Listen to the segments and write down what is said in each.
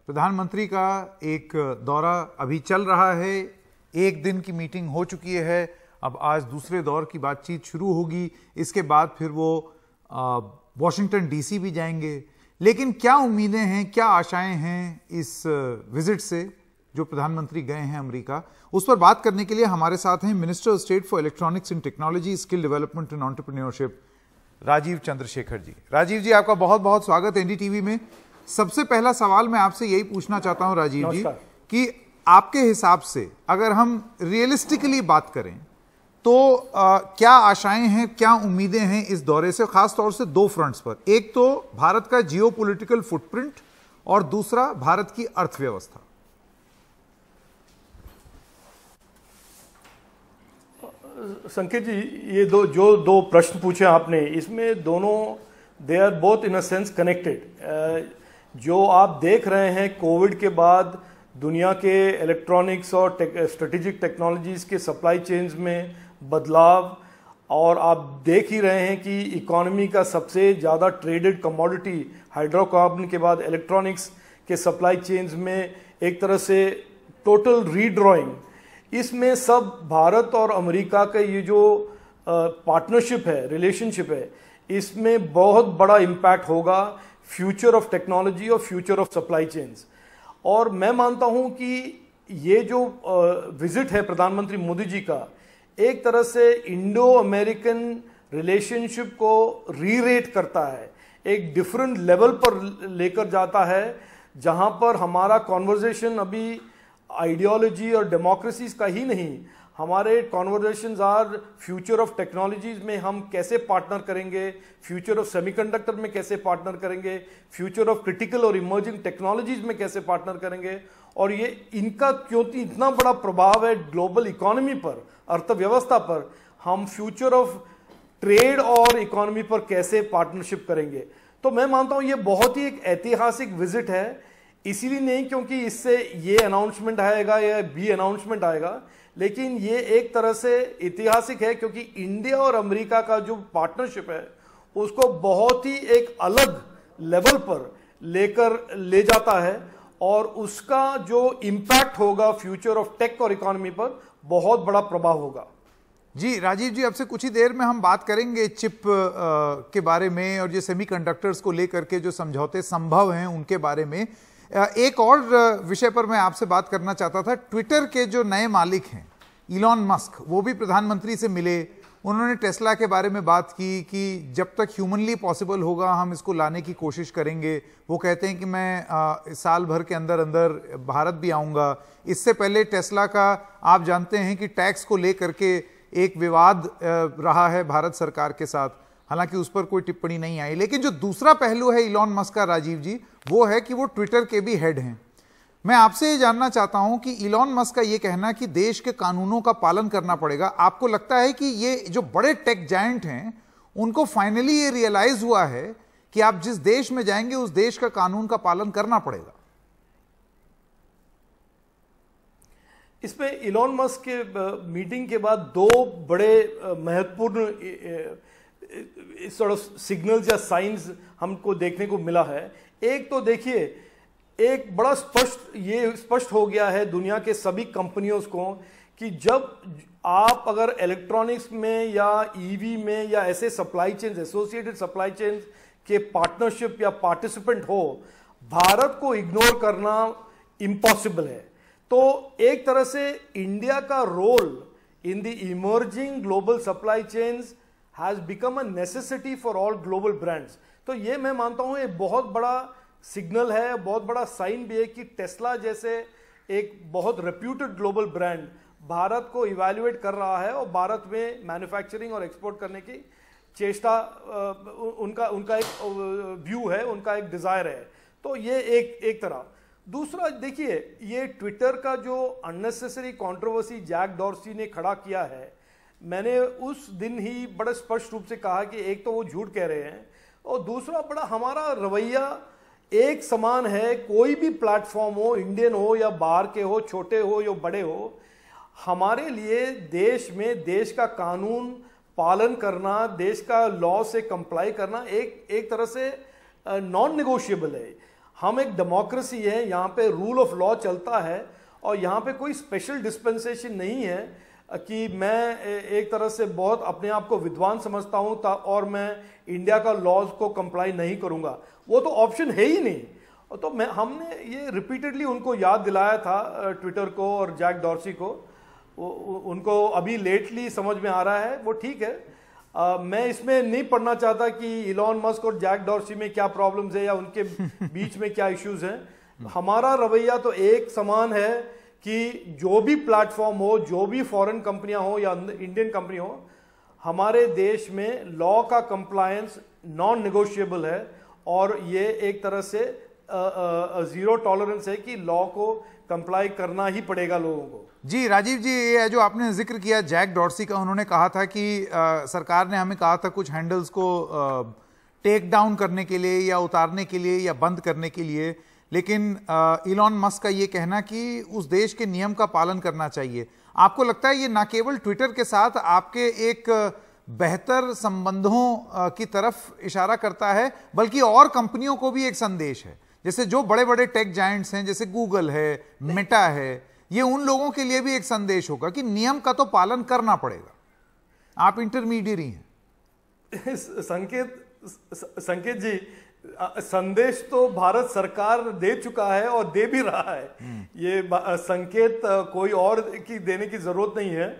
प्रधानमंत्री का एक दौरा अभी चल रहा है, एक दिन की मीटिंग हो चुकी है, अब आज दूसरे दौर की बातचीत शुरू होगी। इसके बाद फिर वो वॉशिंगटन डीसी भी जाएंगे। लेकिन क्या उम्मीदें हैं, क्या आशाएं हैं इस विजिट से जो प्रधानमंत्री गए हैं अमेरिका, उस पर बात करने के लिए हमारे साथ हैं minister of state for electronics and technology, skill development and entrepreneurship, Rajeev Chandrasekhar ji. Rajeev ji, आपका बहुत बहुत स्वागत एनडीटीवी में। सबसे पहला सवाल मैं आपसे यही पूछना चाहता हूं राजीव जी कि आपके हिसाब से अगर हम रियलिस्टिकली बात करें तो क्या आशाएं हैं, क्या उम्मीदें हैं इस दौरे से, खासतौर से दो फ्रंट्स पर। एक तो भारत का जियोपॉलिटिकल फुटप्रिंट और दूसरा भारत की अर्थव्यवस्था। संकेत जी, ये दो प्रश्न पूछे आपने, इसमें दोनों they are both in a sense connected. जो आप देख रहे हैं कोविड के बाद दुनिया के इलेक्ट्रॉनिक्स और स्ट्रेटेजिक टेक्नोलॉजीज के सप्लाई चेन्स में बदलाव, और आप देख ही रहे हैं कि इकोनॉमी का सबसे ज़्यादा ट्रेडेड कमोडिटी हाइड्रोकार्बन के बाद इलेक्ट्रॉनिक्स के सप्लाई चेन्स में एक तरह से टोटल रीड्रॉइंग, इसमें सब भारत और अमेरिका का ये जो पार्टनरशिप है, रिलेशनशिप है, इसमें बहुत बड़ा इम्पैक्ट होगा फ्यूचर ऑफ टेक्नोलॉजी और फ्यूचर ऑफ सप्लाई चेन्स। और मैं मानता हूं कि ये जो विजिट है प्रधानमंत्री मोदी जी का, एक तरह से इंडो अमेरिकन रिलेशनशिप को रीरेट करता है, एक डिफरेंट लेवल पर लेकर जाता है, जहां पर हमारा कॉन्वर्जेशन अभी आइडियोलॉजी और डेमोक्रेसीज का ही नहीं, हमारे conversations are future of technologies में हम कैसे पार्टनर करेंगे, फ्यूचर ऑफ सेमीकंडक्टर में कैसे पार्टनर करेंगे, फ्यूचर ऑफ क्रिटिकल और इमर्जिंग टेक्नोलॉजीज में कैसे पार्टनर करेंगे, और ये इनका क्योंकि इतना बड़ा प्रभाव है ग्लोबल इकोनॉमी पर, अर्थव्यवस्था पर, हम फ्यूचर ऑफ ट्रेड और इकोनॉमी पर कैसे पार्टनरशिप करेंगे। तो मैं मानता हूं ये बहुत ही एक ऐतिहासिक विजिट है, इसीलिए नहीं क्योंकि इससे ये अनाउंसमेंट आएगा या बी अनाउंसमेंट आएगा, लेकिन ये एक तरह से ऐतिहासिक है क्योंकि इंडिया और अमेरिका का जो पार्टनरशिप है उसको बहुत ही एक अलग लेवल पर लेकर ले जाता है, और उसका जो इम्पैक्ट होगा फ्यूचर ऑफ टेक और इकोनॉमी पर बहुत बड़ा प्रभाव होगा। जी राजीव जी, अब से कुछ ही देर में हम बात करेंगे चिप के बारे में और ये सेमीकंडक्टर्स को लेकर के जो समझौते संभव हैं उनके बारे में। एक और विषय पर मैं आपसे बात करना चाहता था। ट्विटर के जो नए मालिक हैं इलॉन मस्क, वो भी प्रधानमंत्री से मिले। उन्होंने टेस्ला के बारे में बात की कि जब तक ह्यूमनली पॉसिबल होगा हम इसको लाने की कोशिश करेंगे। वो कहते हैं कि मैं साल भर के अंदर अंदर भारत भी आऊँगा। इससे पहले टेस्ला का आप जानते हैं कि टैक्स को लेकर के एक विवाद रहा है भारत सरकार के साथ, हालांकि उस पर कोई टिप्पणी नहीं आई। लेकिन जो दूसरा पहलू है इलॉन मस्क का राजीव जी, वो है कि वो ट्विटर के भी हेड हैं। मैं आपसे ये जानना चाहता हूं कि इलॉन मस्क का ये कहना कि देश के कानूनों का पालन करना पड़ेगा, आपको लगता है कि ये जो बड़े टेक जायंट हैं उनको फाइनली ये रियलाइज हुआ है कि आप जिस देश में जाएंगे उस देश का कानून का पालन करना पड़ेगा? इसमें इलॉन मस्क के मीटिंग के बाद दो बड़े महत्वपूर्ण सिग्नल्स या साइंस हमको देखने को मिला है। एक तो देखिए, एक बड़ा स्पष्ट हो गया है दुनिया के सभी कंपनियों को कि जब आप अगर इलेक्ट्रॉनिक्स में या ईवी में या ऐसे supply chain, associated supply chain के पार्टनरशिप या पार्टिसिपेंट हो, भारत को इग्नोर करना इम्पॉसिबल है। तो एक तरह से इंडिया का role in the emerging global supply chains has become a necessity for all global brands. तो ये मैं मानता हूं एक बहुत बड़ा सिग्नल है, बहुत बड़ा साइन भी है कि टेस्ला जैसे एक बहुत रेप्यूटेड ग्लोबल ब्रांड भारत को इवैल्यूएट कर रहा है और भारत में मैन्युफैक्चरिंग और एक्सपोर्ट करने की चेष्टा, उनका एक व्यू है, उनका एक डिजायर है। तो ये एक तरह। दूसरा देखिए, ये ट्विटर का जो अननेसेसरी कंट्रोवर्सी जैक डॉर्सी ने खड़ा किया है, मैंने उस दिन ही बड़े स्पष्ट रूप से कहा कि एक तो वो झूठ कह रहे हैं, और दूसरा बड़ा हमारा रवैया एक समान है। कोई भी प्लेटफॉर्म हो, इंडियन हो या बाहर के हो, छोटे हो या बड़े हो, हमारे लिए देश में देश का कानून पालन करना, देश का लॉ से कंप्लाई करना एक तरह से नॉन नेगोशिएबल है। हम एक डेमोक्रेसी है, यहाँ पे रूल ऑफ लॉ चलता है और यहाँ पे कोई स्पेशल डिस्पेंसेशन नहीं है कि मैं एक तरह से बहुत अपने आप को विद्वान समझता हूँ और मैं इंडिया का लॉज को कंप्लाई नहीं करूँगा, वो तो ऑप्शन है ही नहीं। तो हमने ये रिपीटेडली उनको याद दिलाया था, ट्विटर को और जैक डॉर्सी को। उनको अभी लेटली समझ में आ रहा है, वो ठीक है। मैं इसमें नहीं पढ़ना चाहता कि इलॉन मस्क और जैक डॉर्सी में क्या प्रॉब्लम्स है या उनके बीच में क्या इश्यूज हैं। हमारा रवैया तो एक समान है कि जो भी प्लेटफॉर्म हो, जो भी फॉरेन कंपनियां हो या इंडियन कंपनी हो, हमारे देश में लॉ का कंप्लायंस नॉन नेगोशिएबल है और ये एक तरह से जीरो टॉलरेंस है कि लॉ को कंप्लाई करना ही पड़ेगा लोगों को। जी राजीव जी, ये जो आपने जिक्र किया जैक डॉर्सी का, उन्होंने कहा था कि सरकार ने हमें कहा था कुछ हैंडल्स को टेक डाउन करने के लिए या उतारने के लिए या बंद करने के लिए, लेकिन इलॉन मस्क का ये कहना कि उस देश के नियम का पालन करना चाहिए। आपको लगता है ये ना केवल ट्विटर के साथ आपके एक बेहतर संबंधों की तरफ इशारा करता है, बल्कि और कंपनियों को भी एक संदेश है, जैसे जो बड़े बड़े टेक जायंट्स हैं जैसे गूगल है, मेटा है, ये उन लोगों के लिए भी एक संदेश होगा कि नियम का तो पालन करना पड़ेगा, आप इंटरमीडियरी हैं। संकेत जी, संदेश तो भारत सरकार दे चुका है और दे भी रहा है। ये संकेत कोई और की देने की जरूरत नहीं है।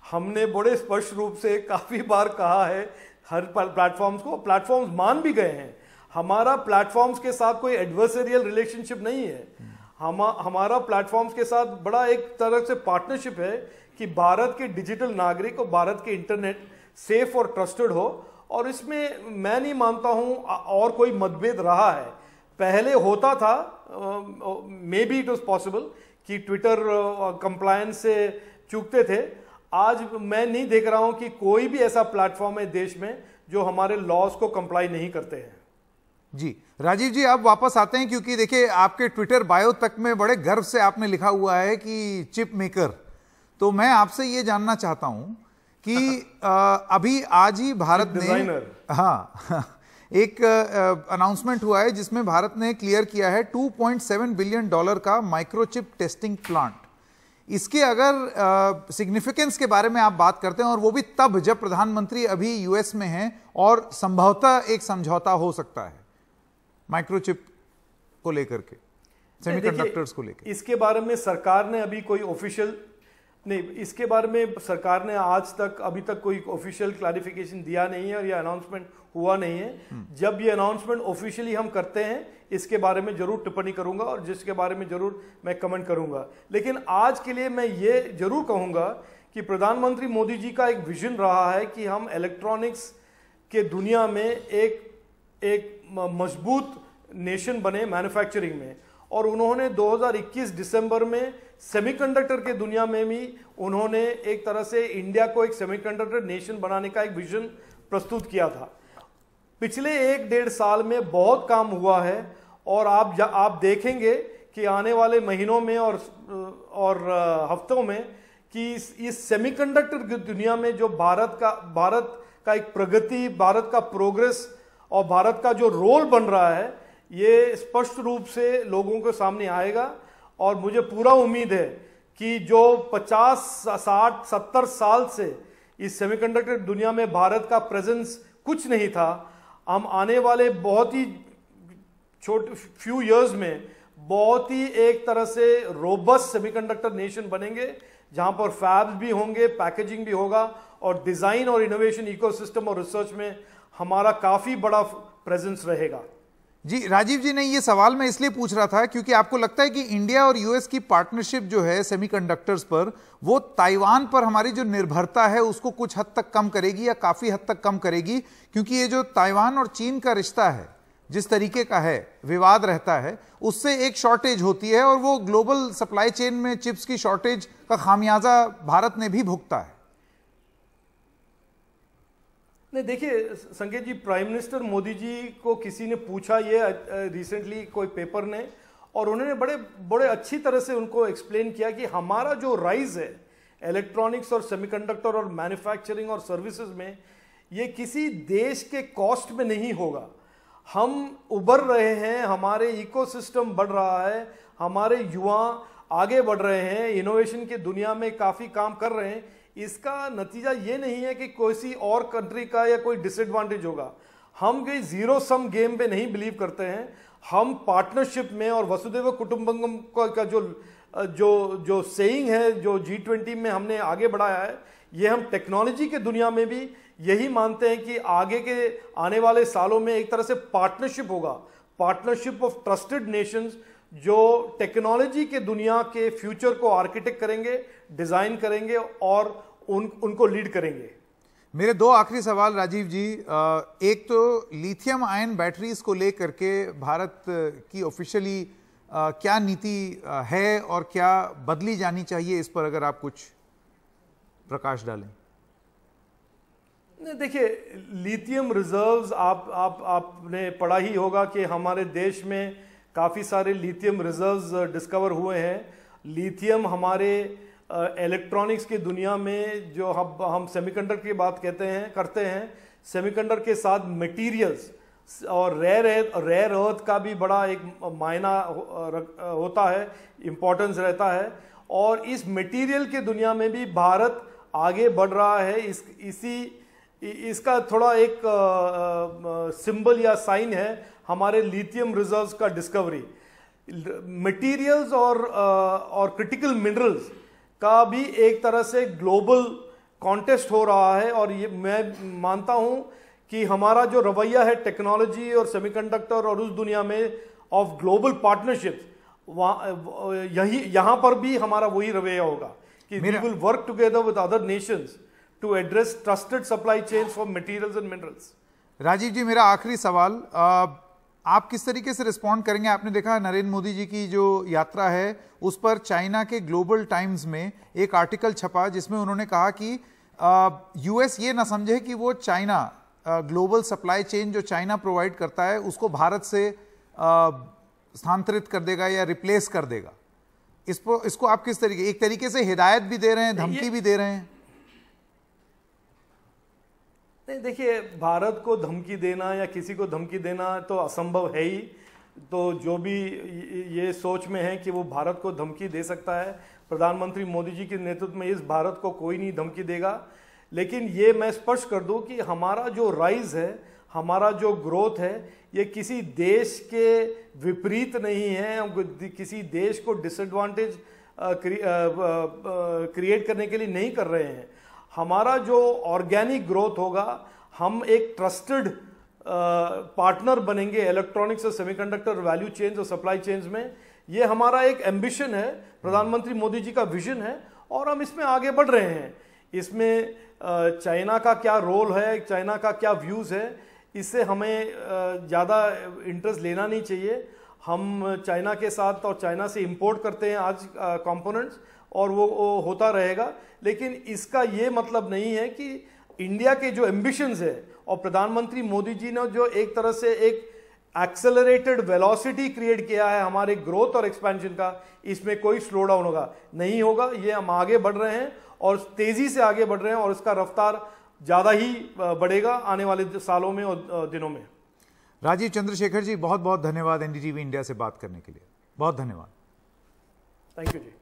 हमने बड़े स्पष्ट रूप से काफी बार कहा है हर प्लेटफॉर्म्स को, प्लेटफॉर्म्स मान भी गए हैं। हमारा प्लेटफॉर्म्स के साथ कोई एडवर्सरियल रिलेशनशिप नहीं है। हमारा प्लेटफॉर्म्स के साथ बड़ा एक तरह से पार्टनरशिप है कि भारत के डिजिटल नागरिक और भारत के इंटरनेट सेफ और ट्रस्टेड हो, और इसमें मैं नहीं मानता हूं और कोई मतभेद रहा है। पहले होता था, may be it was possible कि ट्विटर कंप्लायंस से चूकते थे। आज मैं नहीं देख रहा हूं कि कोई भी ऐसा प्लेटफॉर्म है देश में जो हमारे लॉज को कंप्लाई नहीं करते हैं। जी राजीव जी, अब वापस आते हैं, क्योंकि देखिए आपके ट्विटर बायो तक में बड़े गर्व से आपने लिखा हुआ है कि चिप मेकर। तो मैं आपसे ये जानना चाहता हूं कि अभी आज ही भारत ने एक अनाउंसमेंट हुआ है जिसमें भारत ने क्लियर किया है $2.7 बिलियन का माइक्रोचिप टेस्टिंग प्लांट। इसके अगर सिग्निफिकेंस के बारे में आप बात करते हैं, और वो भी तब जब प्रधानमंत्री अभी यूएस में हैं और संभवतः एक समझौता हो सकता है माइक्रोचिप को लेकर के, सेमीकंडक्टर्स को लेकर। इसके बारे में सरकार ने अभी कोई ऑफिशियल नहीं, इसके बारे में सरकार ने आज तक अभी तक कोई ऑफिशियल क्लैरिफिकेशन दिया नहीं है और ये अनाउंसमेंट हुआ नहीं है। जब ये अनाउंसमेंट ऑफिशियली हम करते हैं, इसके बारे में जरूर टिप्पणी करूंगा और जिसके बारे में जरूर मैं कमेंट करूंगा। लेकिन आज के लिए मैं ये जरूर कहूंगा कि प्रधानमंत्री मोदी जी का एक विजन रहा है कि हम इलेक्ट्रॉनिक्स के दुनिया में एक मजबूत नेशन बने मैन्युफैक्चरिंग में, और उन्होंने 2021 दिसंबर में सेमीकंडक्टर के दुनिया में भी उन्होंने एक तरह से इंडिया को एक सेमीकंडक्टर नेशन बनाने का एक विजन प्रस्तुत किया था। पिछले 1-1.5 साल में बहुत काम हुआ है, और आप देखेंगे कि आने वाले महीनों में और हफ्तों में कि इस सेमीकंडक्टर की दुनिया में जो भारत का एक प्रगति, भारत का प्रोग्रेस और भारत का जो रोल बन रहा है, ये स्पष्ट रूप से लोगों के सामने आएगा। और मुझे पूरा उम्मीद है कि जो 50, 60, 70 साल से इस सेमीकंडक्टर दुनिया में भारत का प्रेजेंस कुछ नहीं था, हम आने वाले बहुत ही छोटे फ्यू इयर्स में बहुत ही एक तरह से रोबस्ट सेमीकंडक्टर नेशन बनेंगे, जहां पर फैब्स भी होंगे, पैकेजिंग भी होगा, और डिजाइन और इनोवेशन इकोसिस्टम और रिसर्च में हमारा काफी बड़ा प्रेजेंस रहेगा। जी राजीव जी, नहीं ये सवाल मैं इसलिए पूछ रहा था क्योंकि आपको लगता है कि इंडिया और यूएस की पार्टनरशिप जो है सेमीकंडक्टर्स पर, वो ताइवान पर हमारी जो निर्भरता है उसको कुछ हद तक कम करेगी या काफी हद तक कम करेगी? क्योंकि ये जो ताइवान और चीन का रिश्ता है, जिस तरीके का है, विवाद रहता है, उससे एक शॉर्टेज होती है, और वो ग्लोबल सप्लाई चेन में चिप्स की शॉर्टेज का खामियाजा भारत ने भी भुगता है। नहीं, देखिए संकेत जी, प्राइम मिनिस्टर मोदी जी को किसी ने पूछा ये रिसेंटली कोई पेपर ने, और उन्होंने बड़े अच्छी तरह से उनको एक्सप्लेन किया कि हमारा जो राइज है इलेक्ट्रॉनिक्स और सेमीकंडक्टर और मैन्युफैक्चरिंग और सर्विसेज में, ये किसी देश के कॉस्ट में नहीं होगा। हम उभर रहे हैं, हमारे इकोसिस्टम बढ़ रहा है, हमारे युवा आगे बढ़ रहे हैं, इनोवेशन की दुनिया में काफ़ी काम कर रहे हैं। इसका नतीजा ये नहीं है कि कोई और कंट्री का या कोई डिसएडवांटेज होगा। हम कोई जीरो सम गेम पे नहीं बिलीव करते हैं, हम पार्टनरशिप में और वसुधैव कुटुंबकम का जो सेइंग है, जो G20 में हमने आगे बढ़ाया है, ये हम टेक्नोलॉजी के दुनिया में भी यही मानते हैं कि आगे के आने वाले सालों में एक तरह से पार्टनरशिप होगा, पार्टनरशिप ऑफ ट्रस्टेड नेशंस, जो टेक्नोलॉजी के दुनिया के फ्यूचर को आर्किटेक्ट करेंगे, डिजाइन करेंगे और उनको लीड करेंगे। मेरे दो आखिरी सवाल राजीव जी, एक तो लिथियम आयन बैटरीज को लेकर के भारत की ऑफिशियली क्या नीति है और क्या बदली जानी चाहिए, इस पर अगर आप कुछ प्रकाश डालें। देखिए, लिथियम रिजर्व्स आपने पढ़ा ही होगा कि हमारे देश में काफ़ी सारे लिथियम रिजर्व्स डिस्कवर हुए हैं। लिथियम हमारे इलेक्ट्रॉनिक्स की दुनिया में जो हम सेमीकंडक्टर की बात करते हैं, सेमीकंडक्टर के साथ मटेरियल्स और रेयर अर्थ का भी बड़ा एक मायना होता है, इम्पोर्टेंस रहता है। और इस मटेरियल के दुनिया में भी भारत आगे बढ़ रहा है। इसका थोड़ा एक सिंबल या साइन है हमारे लिथियम रिजर्व्स का डिस्कवरी। मटेरियल्स और क्रिटिकल मिनरल्स का भी एक तरह से ग्लोबल कॉन्टेस्ट हो रहा है, और ये मैं मानता हूं कि हमारा जो रवैया है टेक्नोलॉजी और सेमीकंडक्टर और उस दुनिया में ऑफ ग्लोबल पार्टनरशिप, यहां पर भी हमारा वही रवैया होगा कि we will work together with other nations to address trusted supply chains for materials and minerals. Rajeev ji, मेरा आखिरी सवाल, आप किस तरीके से रिस्पॉन्ड करेंगे? आपने देखा नरेंद्र मोदी जी की जो यात्रा है उस पर चाइना के ग्लोबल टाइम्स में एक आर्टिकल छपा जिसमें उन्होंने कहा कि यूएस ये ना समझे कि वो चाइना ग्लोबल सप्लाई चेन जो चाइना प्रोवाइड करता है उसको भारत से स्थानांतरित कर देगा या रिप्लेस कर देगा। इसको आप किस तरीके, एक तरीके से हिदायत भी दे रहे हैं, धमकी भी दे रहे हैं? देखिए, भारत को धमकी देना या किसी को धमकी देना तो असंभव है ही। तो जो भी ये सोच में है कि वो भारत को धमकी दे सकता है, प्रधानमंत्री मोदी जी के नेतृत्व में इस भारत को कोई नहीं धमकी देगा। लेकिन ये मैं स्पष्ट कर दूं कि हमारा जो राइज है, हमारा जो ग्रोथ है, ये किसी देश के विपरीत नहीं है, किसी देश को डिसएडवांटेज क्रिएट करने के लिए नहीं कर रहे हैं। हमारा जो ऑर्गेनिक ग्रोथ होगा, हम एक ट्रस्टेड पार्टनर बनेंगे इलेक्ट्रॉनिक्स और सेमीकंडक्टर वैल्यू चेन्स और सप्लाई चेन्स में। ये हमारा एक एम्बिशन है, प्रधानमंत्री मोदी जी का विजन है, और हम इसमें आगे बढ़ रहे हैं। इसमें चाइना का क्या रोल है, चाइना का क्या व्यूज़ है, इससे हमें ज़्यादा इंटरेस्ट लेना नहीं चाहिए। हम चाइना के साथ और चाइना से इंपोर्ट करते हैं आज कंपोनेंट्स, और वो होता रहेगा। लेकिन इसका ये मतलब नहीं है कि इंडिया के जो एम्बिशंस है और प्रधानमंत्री मोदी जी ने जो एक तरह से एक एक्सेलरेटेड वेलोसिटी क्रिएट किया है हमारे ग्रोथ और एक्सपेंशन का, इसमें कोई स्लो डाउन होगा नहीं होगा। ये हम आगे बढ़ रहे हैं और तेजी से आगे बढ़ रहे हैं, और इसका रफ्तार ज़्यादा ही बढ़ेगा आने वाले सालों में और दिनों में। राजीव चंद्रशेखर जी, बहुत बहुत धन्यवाद एनडीटीवी इंडिया से बात करने के लिए। बहुत धन्यवाद। Thank you ji.